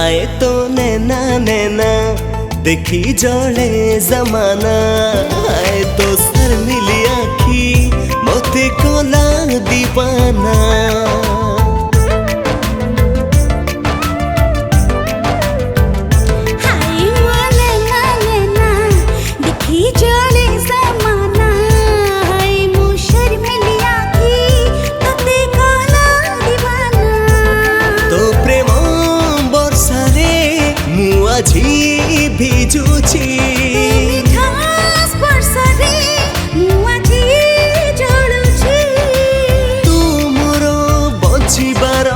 हाय तो नैना नैना देखी जड़े जमाना हाय तो सर मिली आखी मोते कोला दीवाना भिजुची तू मोर बचिबार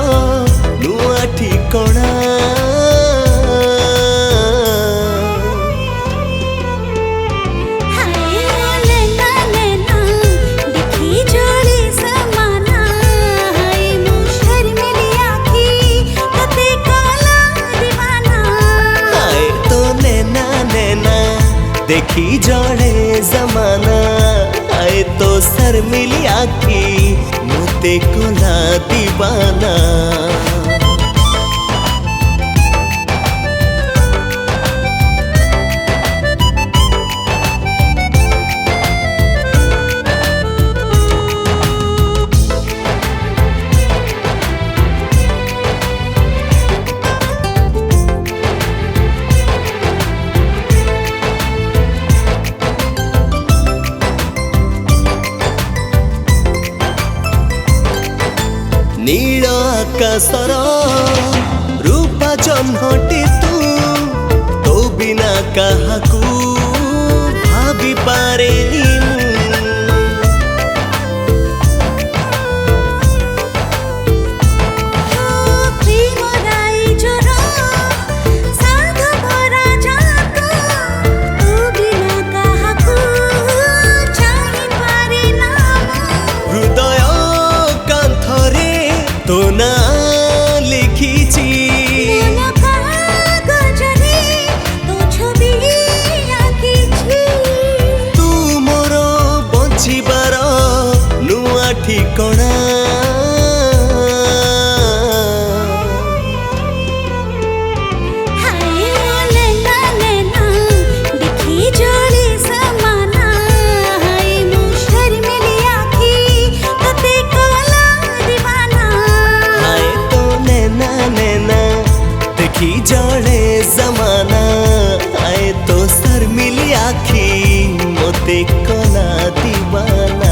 नुआ ठिकणा देखी जड़े जमाना आए तो सर मिली आखी मोते कोला दीवाना नील आकाशर रूपा जन्हटी तू तो बिना काहाकू भाभी पारेनी तो ना लिखीची तू मोर बचिबार नुआ ठिकणा जड़े जमाना आए तो सर मिली आखी मोते कोला दीवाना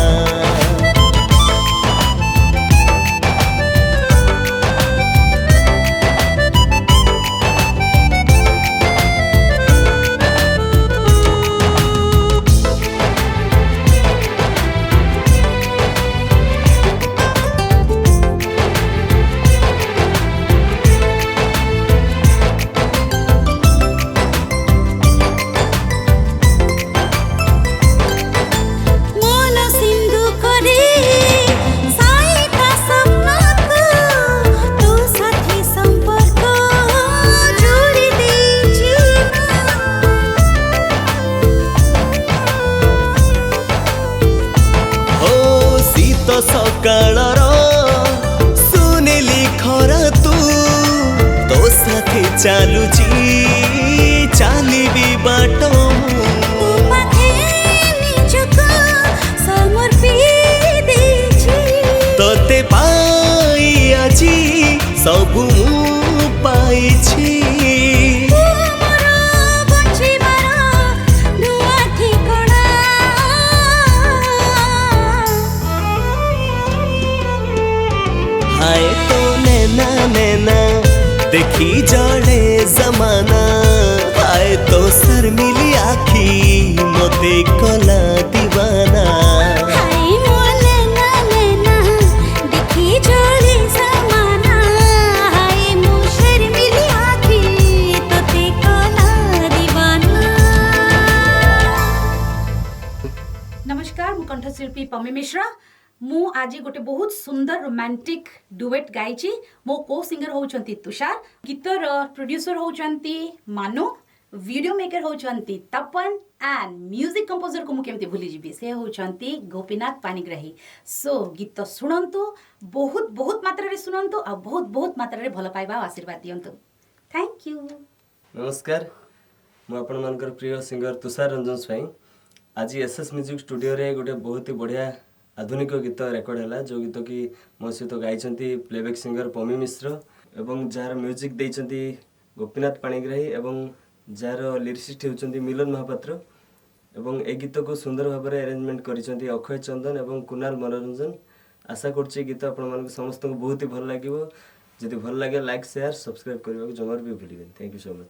सकाळर सुनेली खरा तू तो साथे चालुची चालिबी बाटो तोते पाई आजी सबु पाइछि हाय तो नैना नैना देखी जड़े जमाना हाय तो सर मिली आखी मोते कोला दीवाना देखी जड़े जमाना हाय मो सर मिली आखी तोते कोला दीवाना। नमस्कार मु कंठशिल्पी पम्मी मिश्रा मु आज गोटे बहुत सुंदर रोमांटिक डुएट गाइची मो को सिंगर होउछंती तुषार गीतर प्रोड्यूसर होउछंती मानु वीडियो मेकर होउछंती तपन एंड म्यूजिक कंपोजर को मु केमती भूली जीबी से होउछंती गोपीनाथ पानिग्राही। सो गीत सुनंतु बहुत बहुत मात्रा रे सुनंतु आ बहुत बहुत मात्रा रे भल पाइबा आशीर्वाद दियंतु। Thank you. नमस्कार ମୁଁ ଆପଣମାନଙ୍କର ପ୍ରିୟ ସିଙ୍ଗର ତୁଷାର ରଞ୍ଜନ ସ୍ୱାଇଁ। ଆଜି ଏସ୍ଏସ୍ ମ୍ୟୁଜିକ୍ ଷ୍ଟୁଡ଼ିଓରେ ଗୋଟେ ବହୁତ ହି ବଢ଼ିଆ ଆଧୁନିକ ଗୀତ ରେକର୍ଡ଼ ହେଲା, ଯେଉଁ ଗୀତ କି ମୋ ସହିତ ଗାଇଛନ୍ତି ପ୍ଲେବ୍ୟାକ୍ ସିଙ୍ଗର ପମି ମିଶ୍ର ଏବଂ ଯାହାର ମ୍ୟୁଜିକ୍ ଦେଇଛନ୍ତି ଗୋପୀନାଥ ପାଣିଗ୍ରାହୀ ଏବଂ ଯାହାର ଲିରିସିଷ୍ଟ ହେଉଛନ୍ତି ମିଲନ ମହାପାତ୍ର ଏବଂ ଏ ଗୀତକୁ ସୁନ୍ଦର ଭାବରେ ଆରେଞ୍ଜମେଣ୍ଟ କରିଛନ୍ତି ଅକ୍ଷୟ ଚନ୍ଦନ ଏବଂ କୁନାଲ ମନୋରଞ୍ଜନ। ଆଶା କରୁଛି ଏ ଗୀତ ଆପଣମାନଙ୍କୁ ସମସ୍ତଙ୍କୁ ବହୁତ ହି ଭଲ ଲାଗିବ। ଯଦି ଭଲ ଲାଗେ ଲାଇକ୍ ସେୟାର ସବସ୍କ୍ରାଇବ୍ କରିବାକୁ ଜମାରୁ ବି ଭୁଲିବେନି। Thank you so much.